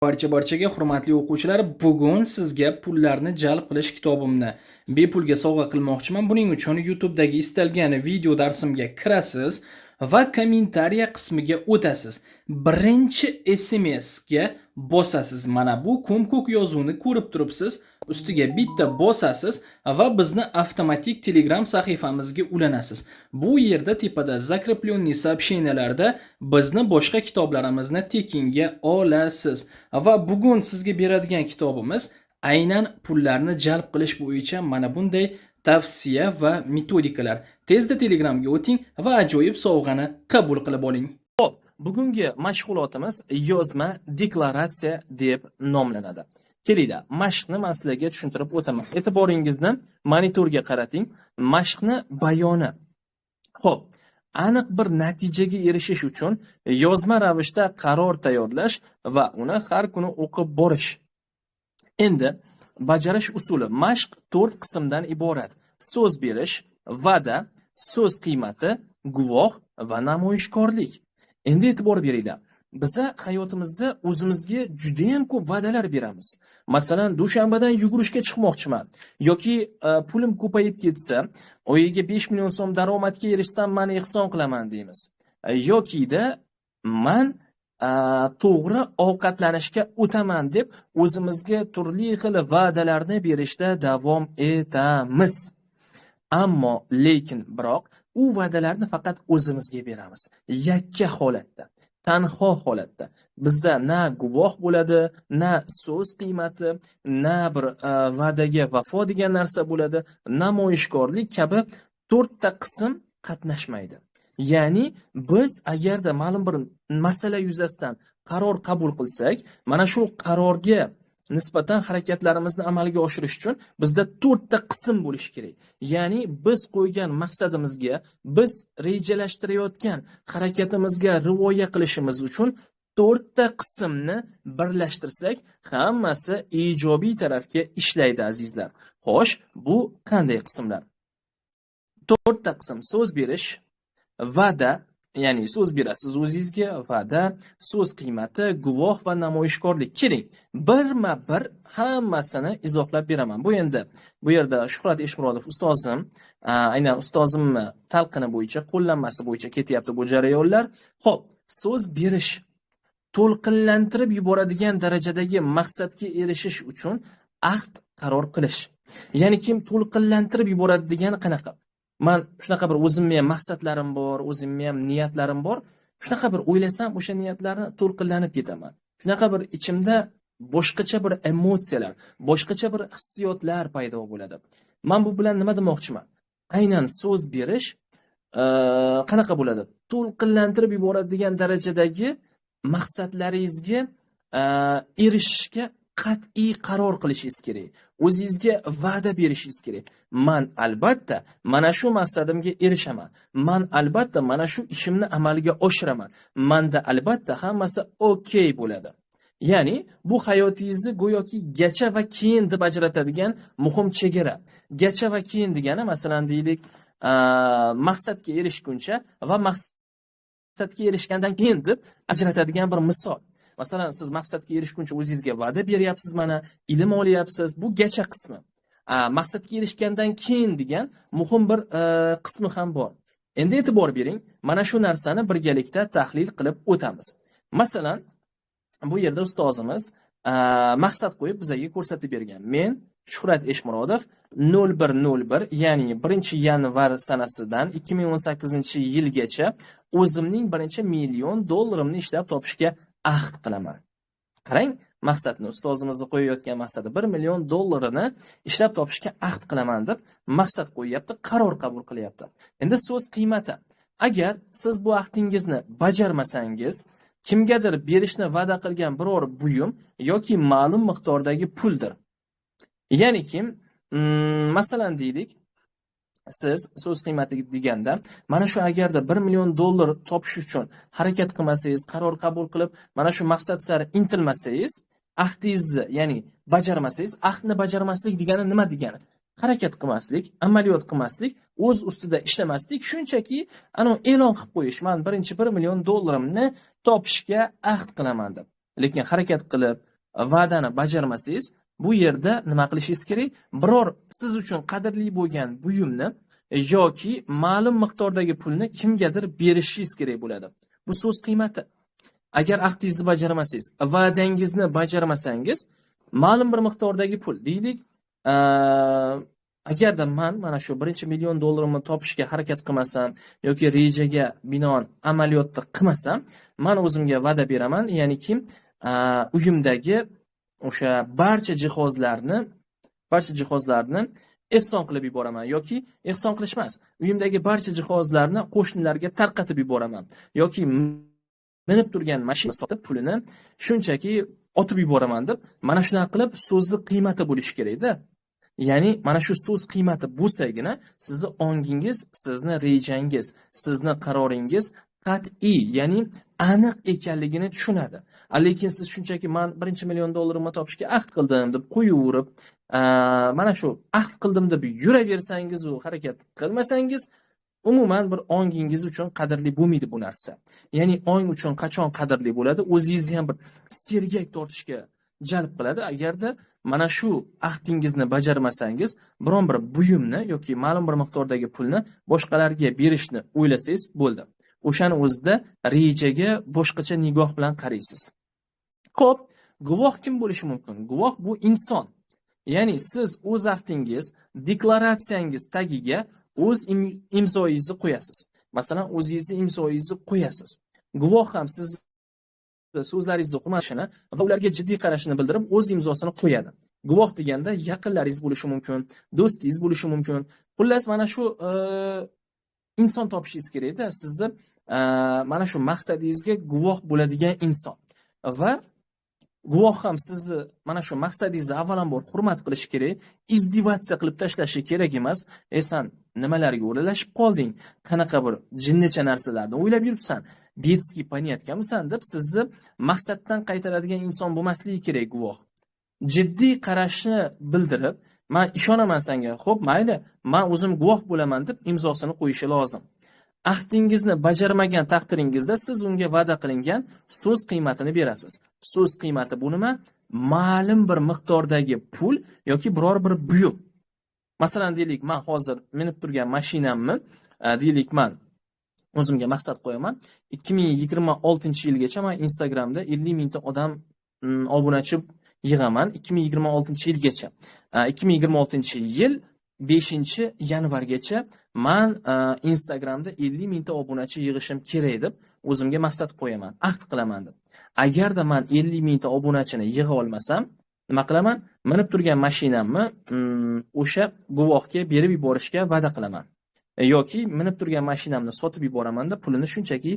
Barchaga hurmatli o'quvchilar, bugun sizga pullarni jalb qilish kitobimni bepulga sovg'a qilmoqchiman. Buning uchun YouTube'dagi istalgan video darsimga kirasiz va kommentariya qismiga o'tasiz. Birinchi SMS ga bosasiz. Mana bu ko'm-ko'k yozuvni ko'rib turibsiz. Ustiga bitta bosasiz va bizni avtomatik Telegram sahifamizga ulanasiz. Bu yerda tepada zakreplённый сообщениyalarda bizni boshqa kitoblarimizni tekinga olasiz. Va bugun sizga beradigan kitobimiz aynan pullarni jalb qilish bo'yicha mana bunday tavsiya va metodikalar. Tezda Telegramga o'ting va ajoyib sovg'ani qabul qilib oling. Bugungi mashg'ulotimiz yozma deklaratsiya deb nomlanadi. Kelinglar, mashqni men sizlarga tushuntirib o'taman. E'tiboringizni monitorga qarating. Mashqni bayoni. Xo'p, aniq bir natijaga erishish uchun yozma ravishda qaror tayyorlash va uni har kuni o'qib borish. Endi bajarish usuli. Mashq 4 qismdan iborat. So'z berish, va'da, so'z qiymati, guvoh va namoyishkorlik. Endi e'tibor beringlar. Biza hayotimizda o'zimizga juda ham ko'p va'dalar beramiz. Masalan, dushanbadan yugurishga chiqmoqchiman yoki pulim ko'payib ketsa, oyiga 5 million so'm daromadga erishsam, meni ehson qilaman deymiz. Yoki-da men to'g'ri ovqatlanishga o'taman deb o'zimizga turli xil va'dalarni berishda davom etamiz. Ammo biroq u va'dalarni faqat o'zimizga beramiz. Yakka holatda, tanho holatda. Bizda na guvoh bo'ladi, na so'z qiymati, na bir va'daga vafo degan narsa bo'ladi, namoyishkorlik kabi 4 ta qism qatnashmaydi. Ya'ni biz agarda ma'lum bir masala yuzasidan qaror qabul qilsak, mana shu qarorga nisbatan harakatlarimizni amalga oshirish uchun bizda 4 ta qism bo'lishi kerak. Ya'ni biz qo'ygan maqsadimizga, biz rejalashtirayotgan harakatimizga rivoya qilishimiz uchun 4 ta qismni birlashtirsak, hammasi ijobiy tarafga ishlaydi, azizlar. Xo'sh, bu qanday qismlar? 4 ta qism: so'z berish, va'da, ya'ni so'z berasiz o'zingizga, va'da, so'z qiymati, guvoh va namoyishkorlik. Keling, birma-bir hammasini izohlab beraman. Bu yerda Shuhrat Eshmurodov ustozim, aynan ustozimni talqini bo'yicha, qo'llanmasi bo'yicha ketyapti bu jarayonlar. Xo'p, so'z berish to'lqinlantirib yuboradigan darajadagi maqsadga erishish uchun ahd qaror qilish. Ya'ni kim to'lqinlantirib yuboradi degani qanaqa? Men shunaqa bir o'zimga ham maqsadlarim bor, o'zimga ham niyatlarim bor. Shunaqa bir o'ylasam, o'sha niyatlarni to'lqinlanib ketaman. Shunaqa bir ichimda boshqacha bir emotsiyalar, boshqacha bir hissiyotlar paydo bo'ladi. Men bu bilan nima demoqchiman? Aynan so'z berish qanaqa bo'ladi? To'lqinlantirib yuboradigan darajadagi maqsadlaringizga erishishga qat'iy qaror qilishingiz kerak. O'zingizga va'da berishingiz kerak. Men albatta mana shu maqsadimga erishaman. Men albatta mana shu ishimni amalga oshiraman. Menda albatta hammasi okey bo'ladi. Ya'ni bu hayotingizni go'yoki gacha va keyin deb ajratadigan muhim chegara. Gacha va keyin degani, masalan deylik, maqsadga erishguncha va maqsadga erishgandan keyin deb ajratadigan bir misol. Masalan, siz maqsadga erishguncha o'zingizga va'da beryapsiz, mana ilm olyapsiz. Bu gacha qismi. Maqsadga erishgandan keyin degan muhim bir qismi ham bor. Endi e'tibor bering, mana shu narsani birgalikda tahlil qilib o'tamiz. Masalan, bu yerda ustozimiz maqsad qo'yib bizga ko'rsatib bergan. Men Shuhrat Eshmurodov 0101, ya'ni 1-yanvar sanasidan 2018-yilgacha o'zimning $1 million ishlab topishga ahd qilaman. Qarang, maqsadni, ustozimizni qo'yayotgan maqsadi $1 million ishlab topishga ahd qilaman deb maqsad qo'yyapti, qaror qabul qilyapti. Endi so'z qiymati. Agar siz bu ahdingizni bajarmasangiz, kimgadir berishni va'da qilgan biror buyum yoki ma'lum miqdordagi puldir. Ya'ni kim, masalan deylik, siz so'z qiymati deganda, mana shu agarda $1 million topish uchun harakat qilmasangiz, qaror qabul qilib, mana shu maqsad sari intilmasangiz, ahdingizni, ya'ni bajarmasangiz, ahdni bajarmaslik degani nima degani? Harakat qilmaslik, amaliyot qilmaslik, o'z ustida ishlamaslik, shunchaki ana e'lon qilib qo'yish, men birinchi $1 million topishga ahd qilaman deb. Lekin harakat qilib, va'dani bajarmasangiz, bu yerda nima qilishingiz kerak? Biror siz uchun qadrli bo'lgan buyumni yoki ma'lum miqdordagi pulni kimgadir berishingiz kerak bo'ladi. Bu so'z qiymati. Agar ahdingizni bajarmasangiz, va'dangizni bajarmasangiz, ma'lum bir miqdordagi pul deylik, agarda mana shu 1 million dollarimni topishga harakat qilmasam yoki rejaga binoan amaliyotni qilmasam, men o'zimga va'da beraman, ya'niki uyimdagi o'sha barcha jihozlarni ehson qilib yuboraman yoki ehson qilish emas, uyimdagi barcha jihozlarni qo'shnilarga tarqatib yuboraman yoki minib turgan mashina sotib pulini shunchaki otib yuboraman deb, mana shunaqa qilib so'zni qiymati bo'lishi kerak-da. Ya'ni mana shu so'z qiymati bo'lsagina sizni ongingiz, sizni rejangiz, sizni qaroringiz qat'iy, ya'ni aniq ekanligini tushunadi. Lekin siz shunchaki men 1 million dollarimni topishga ahd qildim deb qo'yaverib, mana shu ahd qildim deb yuraversangiz u harakat qilmasangiz, umuman bir ongingiz uchun qadrli bo'lmaydi bu narsa. Ya'ni ong uchun qachon qadrli bo'ladi? O'zingizni ham bir sergak tortishga jalb qiladi. Agarda mana shu ahdingizni bajarmasangiz, biron bir buyumni yoki ma'lum bir miqdordagi pulni boshqalarga berishni o'ylasangiz bo'ldi. O'shani o'zida rejaga boshqacha nigoh bilan qaraysiz. Xo'p, guvoh kim bo'lishi mumkin? Guvoh bu inson. Ya'ni siz o'z ahdingiz, deklaratsiyangiz tagiga o'z imzoyingizni qo'yasiz. Masalan, o'zingizni imzoyingizni qo'yasiz. Guvoh ham siz so'zlaringizni hurmatini va ularga jiddiy qarashini bildirib o'z imzosini qo'yadi. Guvoh deganda yaqinlaringiz bo'lishi mumkin, do'stingiz bo'lishi mumkin. Xullas, mana shu inson topishingiz kerak-da, sizni mana shu maqsadingizga guvoh bo'ladigan inson. Va guvoh ham sizni mana shu maqsadingizni avvalambor hurmat qilishi kerak, izdivatsiya qilib tashlashi kerak emas. San nimalarga o'ralashib qolding? Qanaqa bir jinnicha narsalarni o'ylab yuribsan? Detskiy понятkamsan deb sizni maqsaddan qaytaradigan inson bo'lmasligi kerak guvoh. Jiddiy qarashni bildirib, men ishonaman senga, xo'p, mayli, men o'zim guvoh bo'laman deb imzosini qo'yishi lozim. Ahdingizni bajarmagan taqdiringizda siz unga va'da qilingan so'z qiymatini berasiz. So'z qiymati bu nima? Ma'lum bir miqdordagi pul yoki biror bir buyum. Masalan, deylik, men hozir minib turgan mashinamni, deylik, men o'zimga maqsad qo'yaman. 2026-yilgacha men Instagramda 50 mingta odam obunachi yig'aman. 2026-yilgacha. 2026-yil 5-yanvargacha men Instagramda 50 mingta obunachi yig'ishim kerak deb o'zimga maqsad qo'yaman, ahd qilaman deb. Agarda men 50 mingta obunachini yig'a olmasam, nima qilaman? Minib turgan mashinamni o'sha guvohga berib yuborishga va'da qilaman. Yoki minib turgan mashinamni sotib yuboraman-da, pulini shunchaki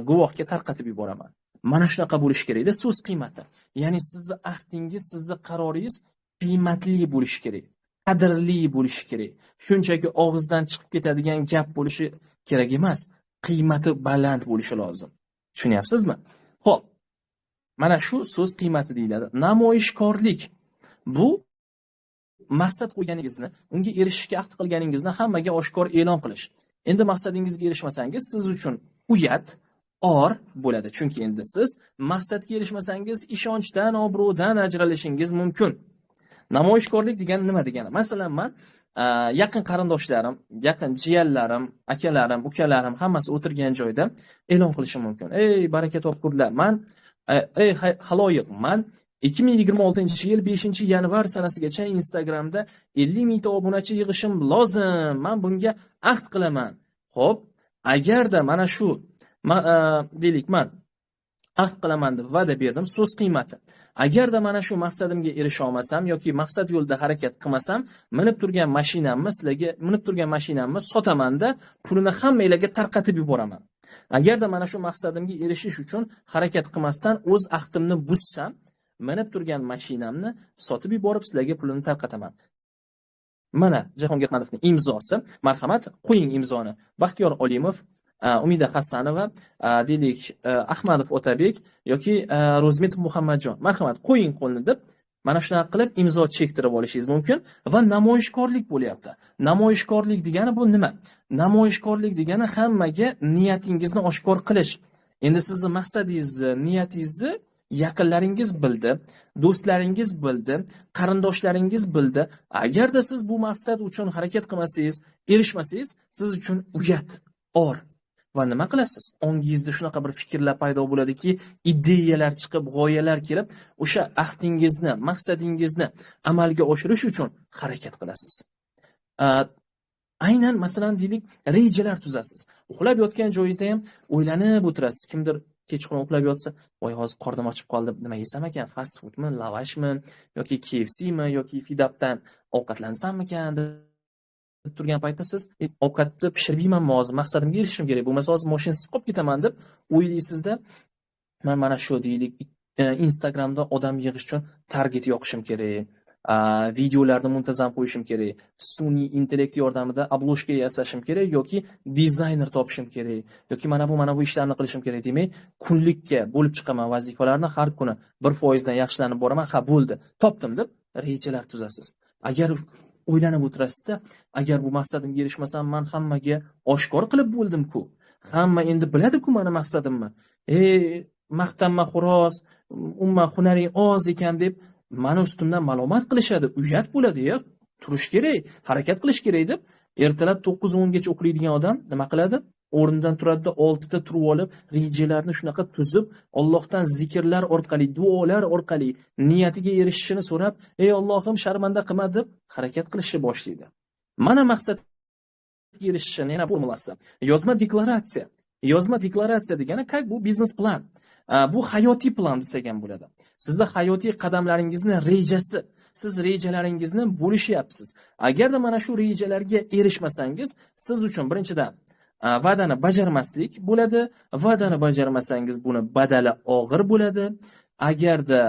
guvohga tarqatib yuboraman. Mana shunaqa bo'lish kerak-da so'z qiymati. Ya'ni sizni ahdingiz, sizni qaroringiz qiymatli bo'lishi kerak. Qadrli bo'lishi kerak. Shunchaki og'izdan chiqib ketadigan gap bo'lishi kerak emas, qiymati baland bo'lishi lozim. Tushunyapsizmi? Xo'p. Mana shu so'z qiymati deyiladi. Namoyishkorlik bu maqsad qo'yganingizni, unga erishishga ahd qilganingizni hammaga oshkor e'lon qilish. Endi maqsadingizga erishmasangiz, siz uchun uyat, or bo'ladi. Chunki endi siz maqsadga erishmasangiz, ishonchdan, obro'dan ajralishingiz mumkin. Namoyishkorlik degani nima degani? Masalan, men yaqin qarindoshlarim, yaqin jiyanlarim, akalarim, ukalarim hammasi o'tirgan joyda e'lon qilishim mumkin. Ey, baraka topkurlar, men haloyiq, men 2026-yil 5-yanvar sanasigacha Instagramda 50 mingta obunachi yig'ishim lozim. Men bunga ahd qilaman. Xo'p, agarda mana shu deylik, men ahd qilaman deb va'da berdim, so'z qiymati. Agarda mana shu maqsadimga erisha olmasam yoki maqsad yo'lida harakat qilmasam, minib turgan mashinamni sizlarga sotaman-da, pulini hammanglarga tarqatib yuboraman. Agarda mana shu maqsadimga erishish uchun harakat qilmasdan o'z ahdimni buzsam, minib turgan mashinamni sotib yuborib sizlarga pulini tarqataman. Mana Jahongir Ahmadovning imzosi. Marhamat, qo'ying imzoni. Baxtiyor Olimov, Umida Hasanova, deylik, Ahmadov Otabek yoki Ro'zmetov Muhammadjon. Marhamat, qo'ying qo'lni deb mana shunaqa qilib imzo chektirib olishingiz mumkin va namoyishkorlik bo'lyapti. Namoyishkorlik degani bu nima? Namoyishkorlik degani hammaga niyatingizni oshkor qilish. Endi sizning maqsadingizni, niyatingizni yaqinlaringiz bildi, do'stlaringiz bildi, qarindoshlaringiz bildi. Agarda siz bu maqsad uchun harakat qilmasangiz, erishmasangiz, siz uchun uyat, or. Va nima qilasiz? Ongingizda shunaqa bir fikrlar paydo bo'ladiki, ideyalar chiqib, g'oyalar kelib, o'sha ahdingizni, maqsadingizni amalga oshirish uchun harakat qilasiz. Aynan masalan deylik, rejalar tuzasiz. Uxlab yotgan joyingizda ham o'ylanib o'tirasiz. Kimdir kechqurun uxlab yotsa, "Voy, hozir qornim ochib qoldi, nima yesam ekan? Fast foodmi, lavashmi yoki KFCmi yoki Fidapdan ovqatlansammikan?" deb turgan paytda siz ovqatni pishirib yeymanmi hozir, maqsadimga erishishim kerak, bo'lmasa hozir mashinasiz qolib ketaman deb o'ylaysizda, men mana shu deylik Instagramda odam yig'ish uchun target yoqishim kerak. Videolarni muntazam qo'yishim kerak. Sun'iy intellekt yordamida obloshka yasashim kerak yoki dizayner topishim kerak yoki mana bu ishlarni qilishim kerak demay, kunlikka bo'lib chiqaman vazifalarni, har kuni 1% dan yaxshilanib boraman, ha bo'ldi, topdim deb rejalar tuzasiz. Agar o'ylanib o'tirasizda, agar bu maqsadimga erishmasam, men hammaga oshkor qilib bo'ldim-ku. Hamma endi biladi-ku meni maqsadimni. Maqtanma xo'roz, umuman hunaring oz ekan deb mani ustimdan ma'lumot qilishadi, uyat bo'ladi-ya, turish kerak, harakat qilish kerak deb ertalab 9-10 gacha o'qiydigan odam nima qiladi? O'rnidan turadida 6 ta turib olib, rejalarni shunaqa tuzib, Allohdan zikrlar orqali, duolar orqali niyatiga erishishini so'rab, "Ey Allohim, sharmanda qilma" deb harakat qilishni boshlaydi. Mana maqsadga erishishning yana formulasi. Yozma deklaratsiya. Yozma deklaratsiya degani bu biznes plan. Bu hayotiy plan desak ham bo'ladi. Sizda hayotiy qadamlaringizni rejasi, siz rejalaringizni bo'lishyapsiz. Agarda mana shu rejalarga erishmasangiz, siz uchun birinchidan va'dani bajarmaslik bo'ladi. Va'dani bajarmasangiz, buni badali og'ir bo'ladi. Agarda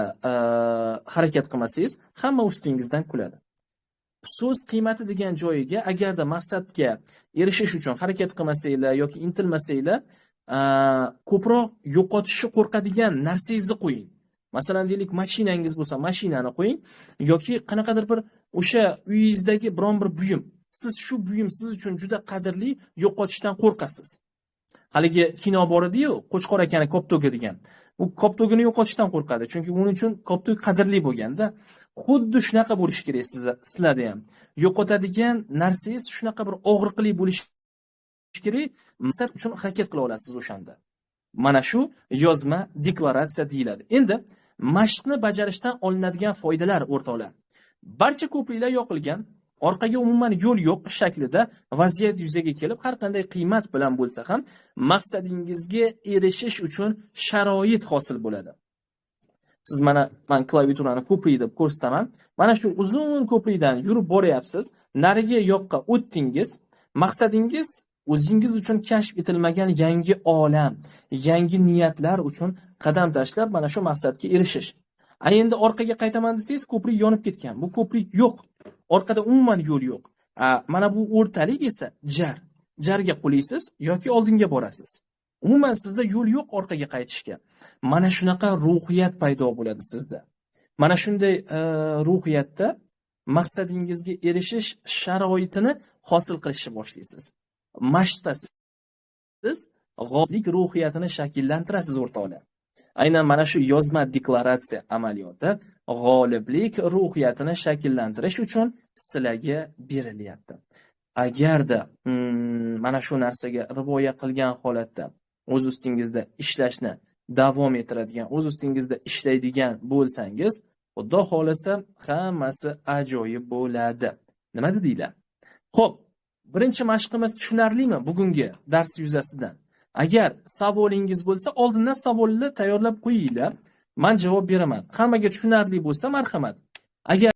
harakat qilmasangiz, hamma ustingizdan kuladi. So'z qiymati degan joyiga agarda maqsadga erishish uchun harakat qilmasanglar yoki intilmasanglar, ko'proq yo'qotishni qo'rqadigan narsangizni qo'ying. Masalan deylik, mashinangiz bo'lsa, mashinani qo'ying yoki qanaqadir bir o'sha uyingizdagi biron bir buyum. Siz shu buyum siz uchun juda qadrli, yo'qotishdan qo'rqasiz. Haligi kino bor edi-yu, Qo'chqor akani Koptogi degan. U Koptogini yo'qotishdan qo'rqadi, chunki uning uchun Koptog qadrli bo'lganda, xuddi shunaqa bo'lish kerak sizlarda ham. Yo'qotadigan narsangiz shunaqa bir og'riqli bo'lish kerak, maqsad uchun harakat qila olasiz o'shanda. Mana shu yozma deklaratsiya deyiladi. Endi mashqni bajarishdan olinadigan foydalar o'rtoqlar. Barcha ko'priklar yopilgan, orqaga umuman yo'l yo'q shaklida vaziyat yuzaga kelib, har qanday qiymat bilan bo'lsa ham maqsadingizga erishish uchun sharoit hosil bo'ladi. Siz men klaviaturani ko'prik deb ko'rsataman. Mana shu uzun ko'prikdan yurib boryapsiz, nariga yoqqa o'tdingiz, maqsadingiz o'zingiz uchun kashf etilmagan yangi olam, yangi niyatlar uchun qadam tashlab mana shu maqsadga erishish. Endi orqaga qaytaman desangiz, ko'prik yonib ketgan. Bu ko'prik yo'q. Orqada umuman yo'l yo'q. Mana bu o'rtalik esa jar. Jarga qo'laysiz yoki oldinga borasiz. Umuman sizda yo'l yo'q orqaga qaytishga. Mana shunaqa ruhiyat paydo bo'ladi sizda. Mana shunday ruhiyatda maqsadingizga erishish sharoitini hosil qilishni boshlaysiz. Mashqda siz g'oliblik ruhiyatini shakllantirasiz o'rtoqlar. Aynan mana shu yozma deklaratsiya amaliyoti g'oliblik ruhiyatini shakllantirish uchun sizlarga berilyapti. Agarda mana shu narsaga rivoya qilgan holatda o'z ustingizda ishlashni davom ettiradigan, o'z ustingizda ishlaydigan bo'lsangiz, Xudo xolasa hammasi ajoyib bo'ladi. Nima dedinglar? Xo'p, birinchi mashqimiz tushunarlimi bugungi dars yuzasidan? Agar savolingiz bo'lsa, oldindan savolni tayyorlab qo'yinglar. Men javob beraman. Hammaga tushunarli bo'lsa, marhamat. Agar